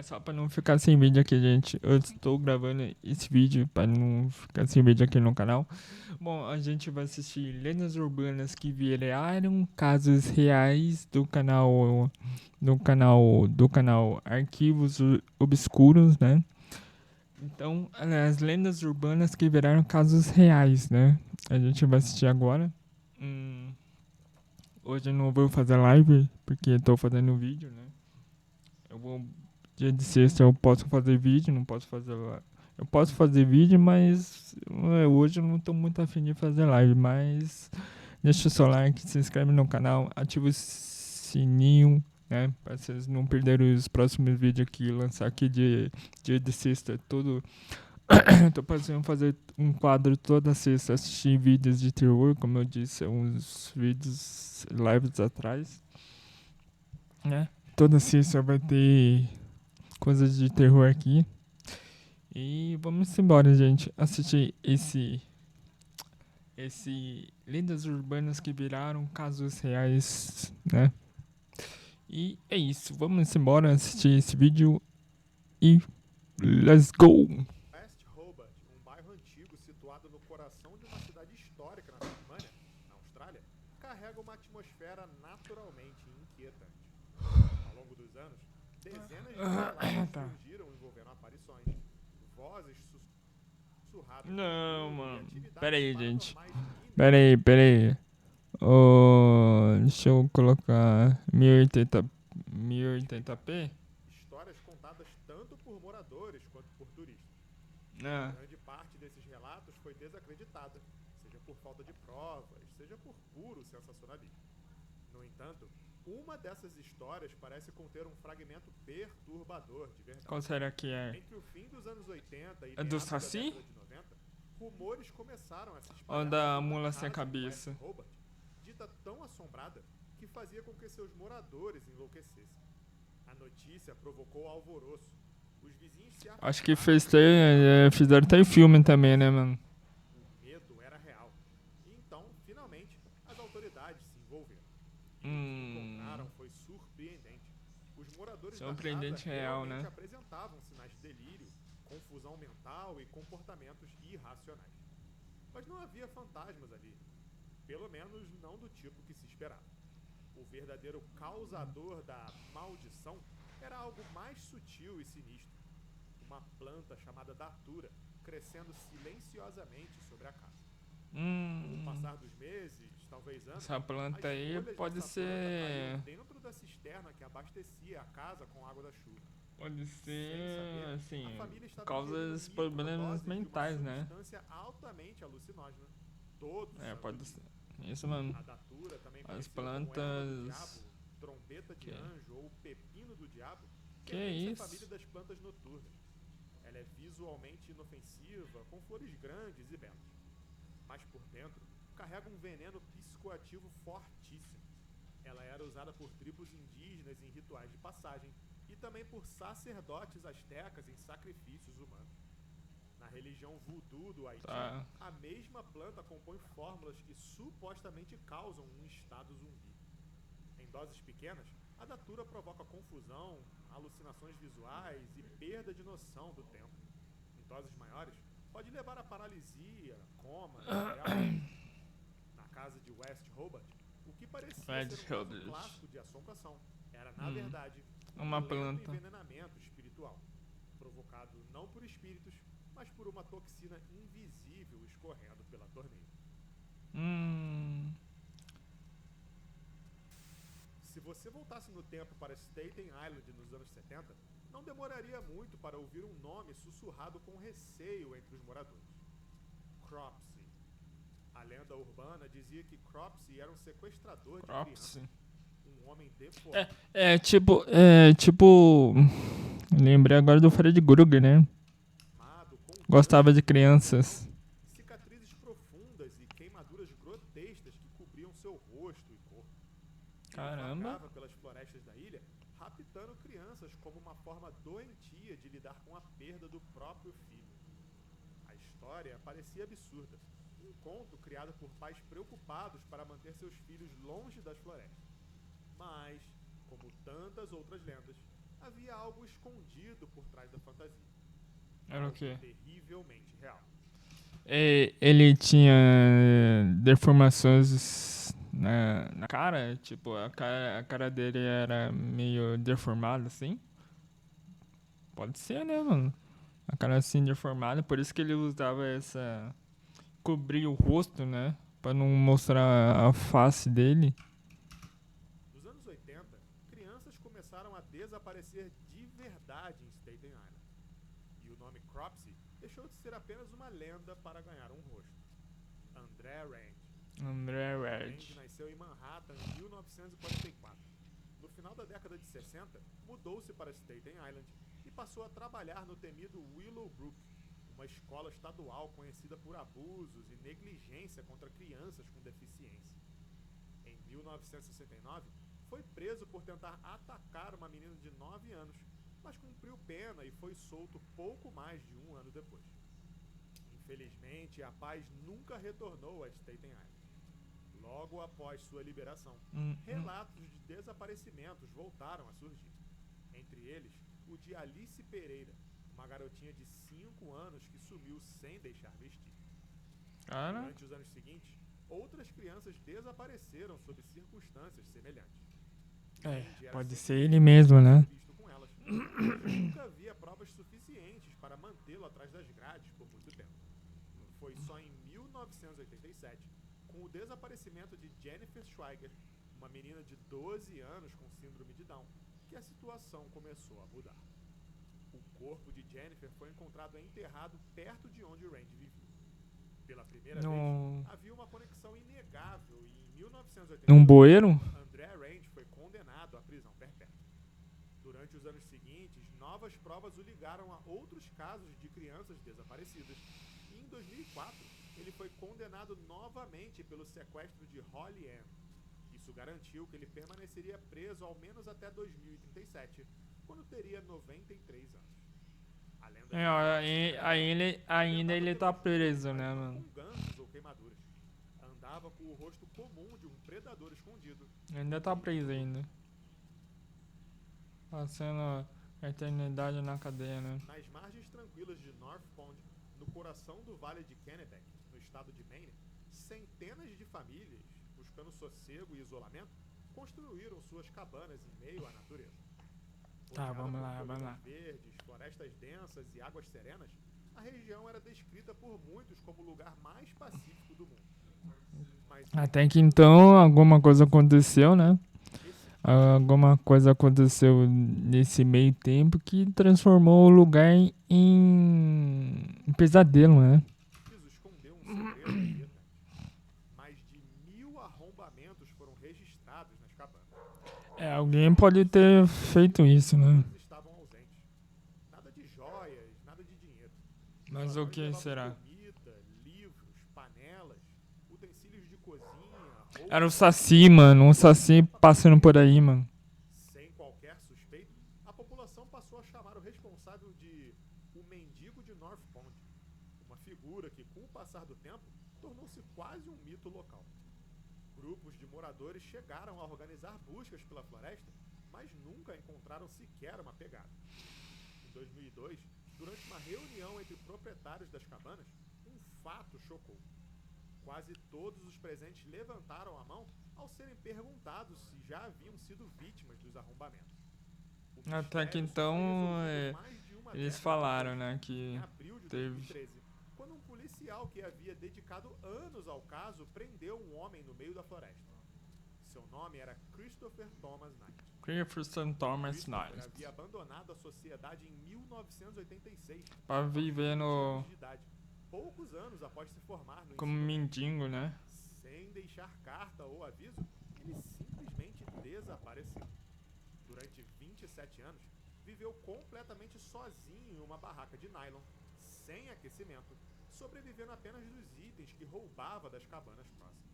É só pra não ficar sem vídeo aqui, gente. Eu estou gravando esse vídeo pra não ficar sem vídeo aqui no canal. Bom, a gente vai assistir lendas urbanas que viraram casos reais do canal Arquivos Obscuros, né? Então, as lendas urbanas que viraram casos reais, né? A gente vai assistir agora. Hoje eu não vou fazer live porque eu tô fazendo vídeo, né? Eu vou dia de sexta eu posso fazer vídeo, não posso fazer live. Eu posso fazer vídeo, mas hoje eu não tô muito afim de fazer live. Mas deixa o seu like, se inscreve no canal, ativa o sininho, né? Pra vocês não perderem os próximos vídeos aqui, lançar aqui dia de sexta. Tô pensando em fazer um quadro toda sexta, assistir vídeos de terror, como eu disse, uns vídeos lives atrás, né? Toda sexta vai ter coisas de terror aqui. E vamos embora, gente. Assistir esse lendas urbanas que viraram casos reais, né? E é isso. Vamos embora assistir esse vídeo e let's go! West Hobart, um bairro antigo situado no coração de uma cidade histórica na Tasmânia, na Austrália, carrega uma atmosfera naturalmente inquietante. Ao longo dos anos, dezenas de relatos Tá. surgiram envolvendo aparições, vozes sussurradas Não, e mano. Pera atividades aí, gente. paranormais Pera aí, inexplicadas. pera aí. Deixa eu colocar 1080p. Histórias contadas tanto por moradores quanto por turistas. Ah, Grande parte desses relatos foi desacreditada, seja por falta de provas, seja por puro sensacionalismo. No entanto, uma dessas histórias parece conter um fragmento perturbador de verdade. qual será que é? Entre o fim dos anos 80 e É do meados da Saci? década de 90, rumores começaram a se Ou espalhar da sobre uma mula sem casa em West cabeça? Hobart, dita tão assombrada que fazia com que seus moradores enlouquecessem. A notícia provocou alvoroço. Os vizinhos se Acho que afastaram fizeram até filme também, né, mano? o medo era real. E então, finalmente, as autoridades se envolveram. E o que Hum. encontraram foi surpreendente. Os moradores da casa Surpreendente real, realmente né? apresentavam sinais de delírio, confusão mental e comportamentos irracionais. Mas não havia fantasmas ali. Pelo menos não do tipo que se esperava. O verdadeiro causador da maldição era algo mais sutil e sinistro. Uma planta chamada datura, crescendo silenciosamente sobre a casa. Com o passar dos meses, talvez anos, Essa planta as aí folhas pode dessa planta caíam ser. dentro da cisterna que abastecia a casa com água da chuva. Pode Sem saber, ser, assim, a família estava ingerindo causas problemas microdoses de uma mentais, né? substância altamente alucinógena. Todos os É, santos pode dias. ser. Isso, mano. A datura, também As conhecida como erva do plantas. diabo, trombeta de Que, anjo ou pepino do diabo, que pertence à família isso? das plantas noturnas. Ela é visualmente inofensiva, com flores grandes e belas. Mas por dentro, carrega um veneno psicoativo fortíssimo. Ela era usada por tribos indígenas em rituais de passagem e também por sacerdotes astecas em sacrifícios humanos. Na religião voodoo do Haiti, Tá. a mesma planta compõe fórmulas que supostamente causam um estado zumbi. Em doses pequenas, a datura provoca confusão, alucinações visuais e perda de noção do tempo. Em doses maiores, pode levar a paralisia, coma e até a morte. Na casa de West Hobart, o que parecia ser um caso clássico de assombração era, na verdade, um Uma lento planta. envenenamento espiritual, provocado não por espíritos, mas por uma toxina invisível escorrendo pela torneira. Hum. Se você voltasse no tempo para Staten Island nos anos 70, não demoraria muito para ouvir um nome sussurrado com receio entre os moradores: Cropsey. A lenda urbana dizia que Cropsey era um sequestrador de Crops. crianças, um homem deformado. Tipo. Lembrei agora do Fred Krueger, né? Com Gostava manchas de de pigmentação, crianças. cicatrizes profundas e queimaduras grotescas que cobriam seu rosto e corpo. Ele Caramba. vagava pelas florestas da ilha, raptando crianças como uma forma doentia de lidar com a perda do próprio filho. A história parecia absurda. Um conto criado por pais preocupados para manter seus filhos longe das florestas. Mas, como tantas outras lendas, havia algo escondido por trás da fantasia. Era o Algo quê? terrivelmente real. Ele tinha deformações na cara, tipo, a cara dele era meio deformada, assim. Pode ser, né, mano? A cara assim deformada, por isso que ele usava essa. Cobrir o rosto, né? Pra não mostrar a face dele. Nos anos 80, crianças começaram a desaparecer de verdade em Staten Island. E o nome Cropsey deixou de ser apenas uma lenda para ganhar um rosto. André Rand. André Rand Red. nasceu em Manhattan em 1944. No final da década de 60, mudou-se para Staten Island e passou a trabalhar no temido Willowbrook, uma escola estadual conhecida por abusos e negligência contra crianças com deficiência. Em 1969, foi preso por tentar atacar uma menina de 9 anos, mas cumpriu pena e foi solto pouco mais de um ano depois. Infelizmente, a paz nunca retornou a Staten Island. Logo após sua liberação, relatos de desaparecimentos voltaram a surgir. Entre eles, o de Alice Pereira, uma garotinha de 5 anos que sumiu sem deixar vestígios. Cara, Durante os anos seguintes, outras crianças desapareceram sob circunstâncias semelhantes. Rand era pode sempre ser ele mesmo, né? visto com elas, mas nunca havia provas suficientes para mantê-lo atrás das grades por muito tempo. Foi só em 1987, com o desaparecimento de Jennifer Schweiger, uma menina de 12 anos com síndrome de Down, que a situação começou a mudar. O corpo de Jennifer foi encontrado enterrado perto de onde Rand vivia. Pela primeira vez, havia uma conexão inegável e em 1988, Num bueiro? André Rand foi condenado à prisão perpétua. Durante os anos seguintes, novas provas o ligaram a outros casos de crianças desaparecidas. E em 2004, ele foi condenado novamente pelo sequestro de Holly Ann. Isso garantiu que ele permaneceria preso ao menos até 2037, quando teria 93 anos. A lenda Ainda ele tá preso, né, mano? com ganchos ou queimaduras. Andava com o rosto comum de um predador escondido. Ainda tá preso ainda. Passando a eternidade na cadeia, né? Nas margens tranquilas de North Pond, no coração do Vale de Kennebec, no estado de Maine, centenas de famílias, buscando sossego e isolamento, construíram suas cabanas em meio à natureza. Tá, vamos lá, Rodeada por vamos lá. colinas verdes, florestas densas e águas serenas, a região era descrita por muitos como o lugar mais pacífico do mundo. Mas Até que então alguma coisa aconteceu, né? Alguma coisa aconteceu nesse meio tempo que transformou o lugar em pesadelo, né? preciso esconder um segredo inquietante. Mais de 1.000 arrombamentos foram registrados nas cabanas. Alguém pode ter feito isso, né? Eles estavam ausentes. Nada de joias, nada de dinheiro. Mas Só o que levavam será? Comida, livros, panelas, utensílios de cozinha, roupas. Era o Saci, mano. Um Saci passando por aí, mano. Sem qualquer suspeito, a população passou a chamar o responsável de o Mendigo de North Pond, uma figura que, com o passar do tempo, tornou-se quase um mito local. Grupos de moradores chegaram a organizar buscas pela floresta, mas nunca encontraram sequer uma pegada. Em 2002, durante uma reunião entre proprietários das cabanas, um fato chocou. Quase todos os presentes levantaram a mão ao serem perguntados se já haviam sido vítimas dos arrombamentos. O Até que mistério só então foi resolvido mais de uma eles década falaram, depois, né, que em abril de teve. 2013, quando um policial que havia dedicado anos ao caso prendeu um homem no meio da floresta. Seu nome era Christopher Thomas Knight. Christopher Thomas Christopher Knight. havia abandonado a sociedade em 1986, Pra viver 20 no. anos de idade, poucos anos após se formar no Como ensino médio. mendigo, né? Sem deixar carta ou aviso, ele simplesmente desapareceu. Durante 27 anos, viveu completamente sozinho em uma barraca de nylon, sem aquecimento, sobrevivendo apenas dos itens que roubava das cabanas próximas.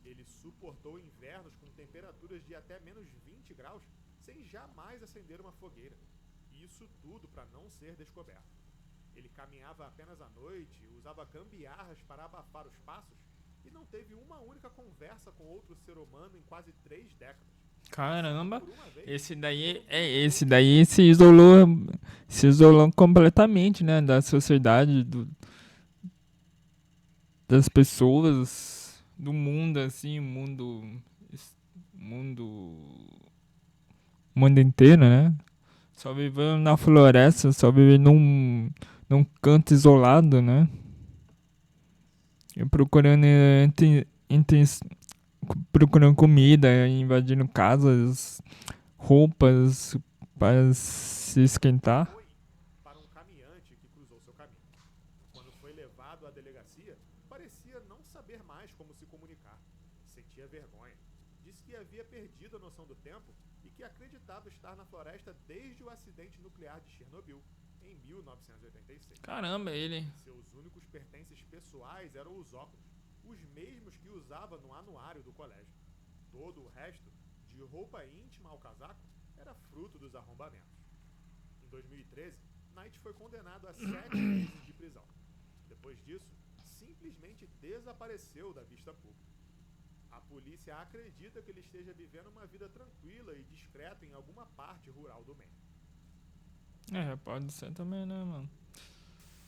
Ele suportou invernos com temperaturas de até menos 20 graus, sem jamais acender uma fogueira. Isso tudo para não ser descoberto. Ele caminhava apenas à noite, usava gambiarras para abafar os passos e não teve uma única conversa com outro ser humano em quase 3 décadas. Caramba, Por uma vez, esse daí se isolou completamente, né, da sociedade, das pessoas, do mundo, assim, mundo, mundo inteiro, né? Só vivendo na floresta, só vivendo num canto isolado, né? E procurando comida, invadindo casas, roupas para se esquentar. foi para um caminhante que cruzou seu caminho. Quando foi levado à delegacia, parecia não saber mais como se comunicar. Sentia vergonha. Disse que havia perdido a noção do tempo e que acreditava estar na floresta desde o acidente nuclear de Chernobyl, em 1986. Caramba, ele. Seus únicos pertences pessoais eram os óculos, os mesmos que usava no anuário do colégio. Todo o resto, de roupa íntima ao casaco, era fruto dos arrombamentos. Em 2013, Knight foi condenado a 7 meses de prisão. Depois disso, simplesmente desapareceu da vista pública. A polícia acredita que ele esteja vivendo uma vida tranquila e discreta em alguma parte rural do Maine. Pode ser também, né, mano?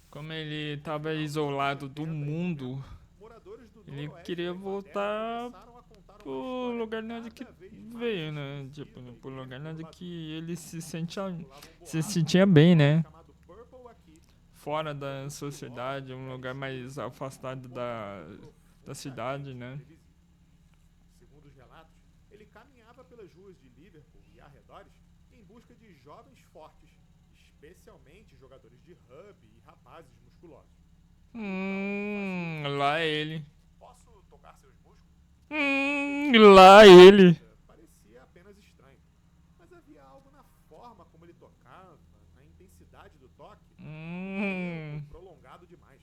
Como ele tava isolado do mundo, Moradores do ele noroeste queria da Inglaterra voltar começaram a contar uma pro história lugar de onde que cada vez mais veio, né? esquisita Tipo, e pro lugar onde perturbadora. que ele Circulavam se boatos sentia de um bem, lugar né? chamado Purple aqui, Fora da sociedade, um lugar mais afastado da cidade, né? segundo os relatos, ele caminhava pelas ruas de Liverpool e arredores em busca de jovens fortes, especialmente jogadores de rugby e rapazes musculosos. Lá ele. Posso tocar seus músculos? Lá ele. Parecia apenas estranho, mas havia algo na forma como ele tocava, na intensidade do toque, prolongado demais.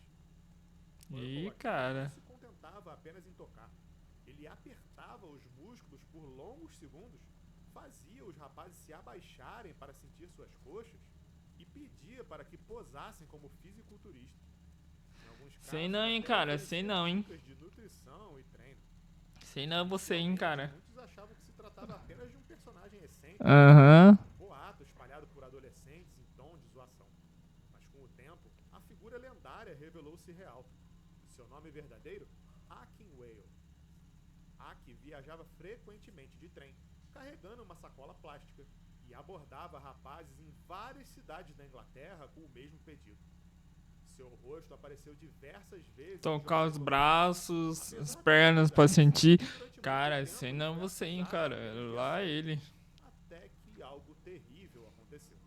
Ih, cara. Não se contentava apenas em tocar. Ele apertava os músculos por longos segundos, fazia os rapazes se abaixarem para sentir suas coxas e pedia para que posassem como fisiculturistas. Em alguns casos, Sei não, hein, até cara. oferecia Sei não, hein. dicas de nutrição e treino. Sei não você, hein, cara. Muitos achavam que se tratava apenas de um personagem excêntrico, Aham. boato espalhado por adolescentes em tom de zoação. Mas com o tempo, a figura lendária revelou-se real. Seu nome verdadeiro? Akin Whale. Aki viajava frequentemente de trem, carregando uma sacola plástica, e abordava rapazes em várias cidades da Inglaterra com o mesmo pedido. Seu rosto apareceu diversas vezes. Tocar os braços, as pernas pra sentir. Cara, sei não você, hein, cara. Lá ele. Até que algo terrível aconteceu.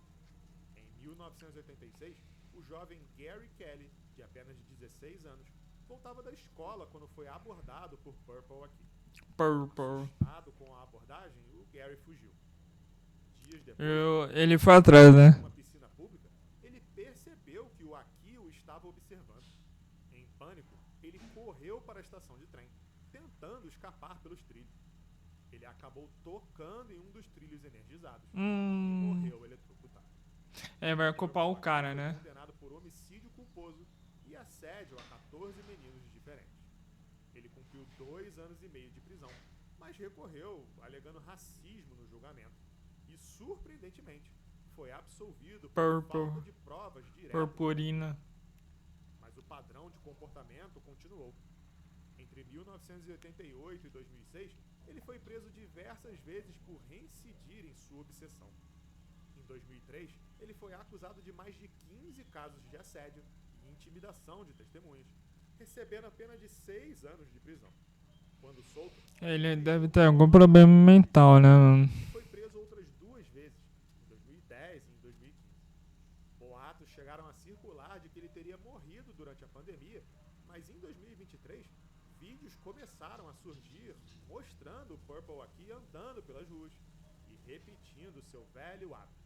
Em 1986, o jovem Gary Kelly, de apenas 16 anos, voltava da escola quando foi abordado por Purple aqui. Purple. Assustado com a abordagem, o Gary fugiu. Dias depois, Ele foi atrás, né? uma piscina pública, ele percebeu que o Aki o estava observando. Em pânico, ele correu para a estação de trem, tentando escapar pelos trilhos. Ele acabou tocando em um dos trilhos energizados e morreu eletrocutado. Vai culpar o cara, Foi né? condenado por homicídio culposo e assédio a 14 meninos diferentes. Ele cumpriu 2 anos e meio de prisão, mas recorreu, alegando racismo no julgamento. E, surpreendentemente, foi absolvido por falta de provas diretas. Purpurina. Mas o padrão de comportamento continuou. Entre 1988 e 2006, ele foi preso diversas vezes por reincidir em sua obsessão. Em 2003, ele foi acusado de mais de 15 casos de assédio e intimidação de testemunhas, recebendo apenas de 6 anos de prisão. Quando solto, Ele deve ter algum problema mental, né, mano? foi preso outras 2 vezes, em 2010 e em 2015. Boatos chegaram a circular de que ele teria morrido durante a pandemia, mas em 2023, vídeos começaram a surgir mostrando o Purple aqui andando pelas ruas e repetindo seu velho hábito,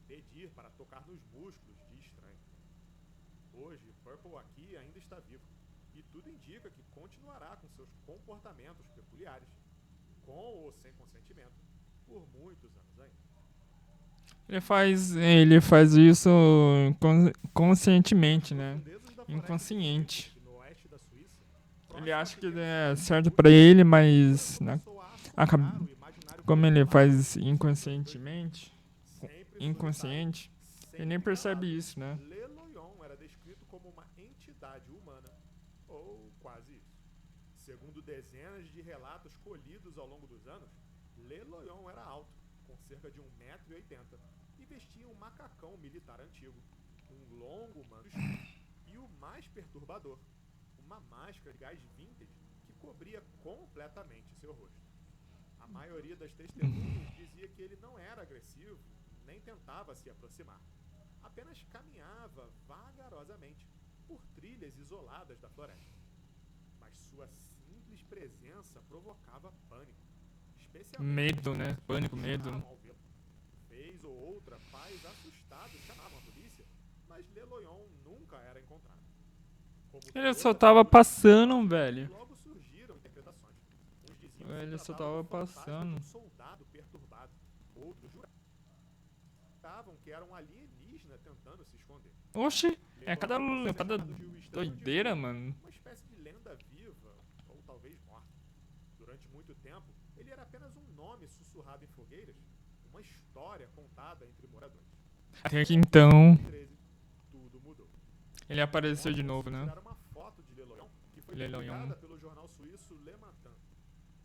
pedir para tocar nos músculos de estranho. Hoje, Purple aqui ainda está vivo, e tudo indica que continuará com seus comportamentos peculiares, com ou sem consentimento, por muitos anos ainda. Ele faz isso conscientemente, né? Profundezas da floresta Inconsciente. no oeste da Suíça, Ele acha que é certo pra ele, mas começou a assombrar o imaginário como ele faz inconscientemente, Sempre inconsciente, solitário, ele nem sempre percebe calado, isso, né? Le Loyon era descrito como uma entidade humana, ou quase isso. Segundo dezenas de relatos colhidos ao longo dos anos, Le Loyon era alto, com cerca de 1,80 m, e vestia um macacão militar antigo, um longo manto escuro e o mais perturbador, uma máscara de gás vintage que cobria completamente seu rosto. A maioria das testemunhas dizia que ele não era agressivo, nem tentava se aproximar. Apenas caminhava vagarosamente por trilhas isoladas da floresta. Mas sua simples presença provocava pânico, especialmente Medo, né? nas Pânico, crianças que medo. choravam ao vê-lo. Vez ou outra, pais assustados chamavam a polícia, mas Le Loyon nunca era encontrado. Como Ele toda só tava figura passando, misteriosa, velho. logo surgiram interpretações. Uns diziam que se Ele só tratava do tava fantasma de passando. um soldado perturbado. Outros juravam que era um alienígena tentando se esconder. Oxi, Le é cada, Loyon pode ser cada chamado de o Estranho de doideira, Rua, mano. uma espécie de lenda viva, ou talvez morta. Durante muito tempo, ele era apenas um nome sussurrado em fogueiras, uma história contada entre moradores. Até que então, 2013, tudo mudou. ele apareceu de Ontem novo, né? tiraram uma foto de Le Loyon que foi Le Loyon. divulgada pelo jornal suíço Le Matin.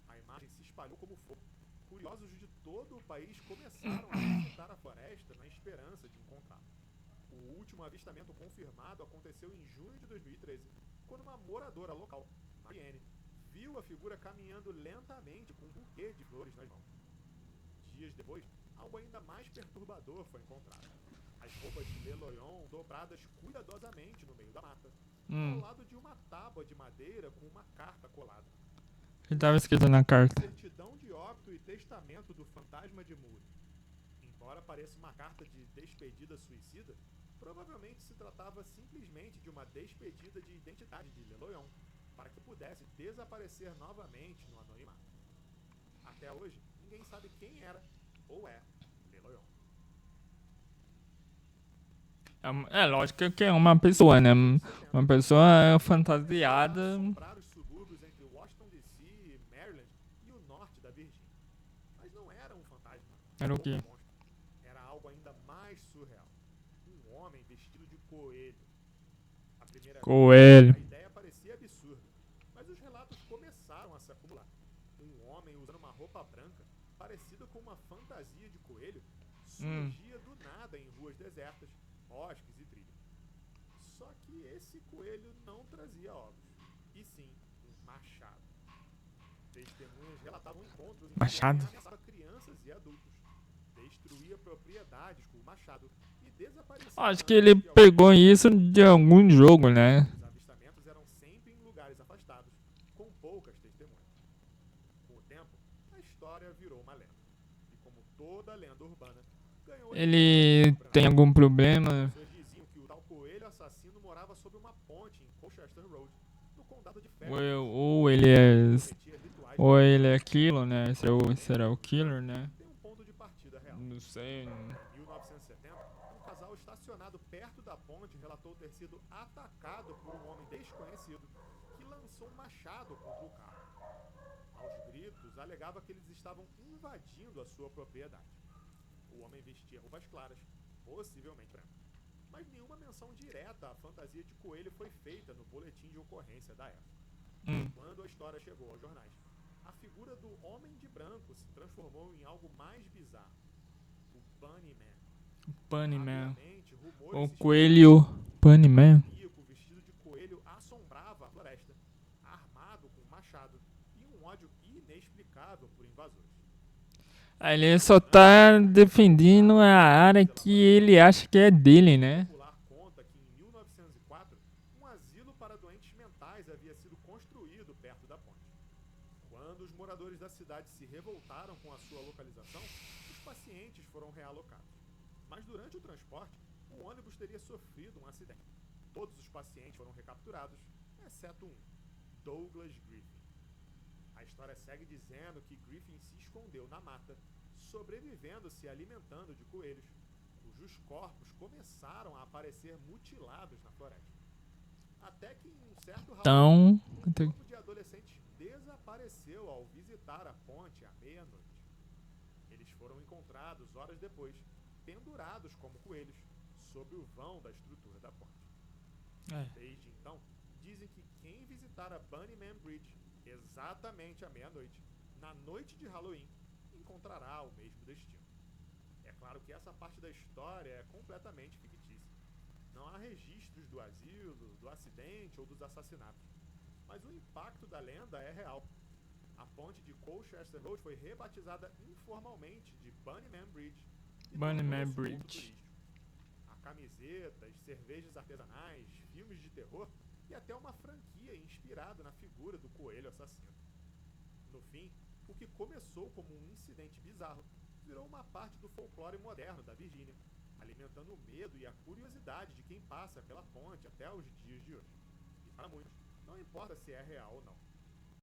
A imagem se espalhou como fogo. Curiosos de todo o país começaram a visitar a floresta na esperança de encontrá-lo. O último avistamento confirmado aconteceu em junho de 2013, quando uma moradora local, Marianne, viu a figura caminhando lentamente com um buquê de flores nas mãos. Dias depois, algo ainda mais perturbador foi encontrado. As roupas de Le Loyon dobradas cuidadosamente no meio da mata, ao lado de uma tábua de madeira com uma carta colada. Ele tava escrito na carta. Certidão de óbito e testamento do fantasma de Moore. Embora pareça uma carta de despedida suicida, provavelmente se tratava simplesmente de uma despedida de identidade de Le Loyon, para que pudesse desaparecer novamente no anonimato. Até hoje, ninguém sabe quem era ou é Le Loyon. É lógico que é uma pessoa, né? Uma pessoa fantasiada. Assombrar os subúrbios entre Washington DC, Maryland e o norte da Virgínia. Mas não era um fantasma. Era o ou quê? um monstro. Era algo ainda mais surreal. Um homem vestido de coelho. À primeira Coelho. vista, a ideia parecia absurda, mas os relatos começaram a se acumular. Um homem usando uma roupa branca, parecida com uma fantasia de coelho, surgia do nada em ruas desertas, bosques e trilhas. Só que esse coelho não trazia ovos, e sim um machado. Testemunhas relatavam encontros em que o Machado? homem ameaçava crianças e adultos, destruía propriedades com o machado e desaparecia. Acho que ele pegou isso de algum jogo, né? Os avistamentos eram sempre em lugares afastados, com poucas testemunhas. Com o tempo, a história virou uma lenda. E como toda lenda urbana, ganhou Ele tem algum problema? Pessoas diziam que o tal coelho assassino morava sob uma ponte em Colchester Road, no condado de Fairfax. Ou ele é. Cometia rituais Ou ele é aquilo, né? Será o killer, né? tem um ponto de partida real. Não sei. Em 1970, um casal estacionado perto da ponte relatou ter sido atacado por um homem desconhecido que lançou um machado contra o carro. Aos gritos, alegava que eles estavam invadindo a sua propriedade. O homem vestia roupas claras, possivelmente brancas, mas nenhuma menção direta à fantasia de coelho foi feita no boletim de ocorrência da época. Quando a história chegou aos jornais, a figura do homem de branco se transformou em algo mais bizarro. O Bunnyman. Bunnyman. Rapidamente, rumores O se coelho. Bunnyman. maníaco vestido de coelho assombrava a floresta, armado com um machado e um ódio inexplicável por invasores. Aí ele só tá defendendo a área que ele acha que é dele, né? O popular conta que em 1904, um asilo para doentes mentais havia sido construído perto da ponte. Quando os moradores da cidade se revoltaram com a sua localização, os pacientes foram realocados. Mas durante o transporte, o ônibus teria sofrido um acidente. Todos os pacientes foram recapturados, exceto um, Douglas Griffin. A história segue dizendo que Griffin se escondeu na mata, sobrevivendo se alimentando de coelhos, cujos corpos começaram a aparecer mutilados na floresta. Até que em um certo Então. um grupo de adolescentes desapareceu ao visitar a ponte à meia-noite. foram encontrados horas depois, pendurados como coelhos, sob o vão da estrutura da ponte. Desde então, dizem que quem visitar a Bunnyman Bridge exatamente à meia-noite, na noite de Halloween, encontrará o mesmo destino. É claro que essa parte da história é completamente fictícia. Não há registros do asilo, do acidente ou dos assassinatos. Mas o impacto da lenda é real. A ponte de Colchester Road foi rebatizada informalmente de Bunnyman Bridge. Bunnyman Bridge. Há camisetas, cervejas artesanais, filmes de terror e até uma franquia inspirada na figura do coelho assassino. No fim, o que começou como um incidente bizarro virou uma parte do folclore moderno da Virgínia, alimentando o medo e a curiosidade de quem passa pela ponte até os dias de hoje. E para muitos, não importa se é real ou não.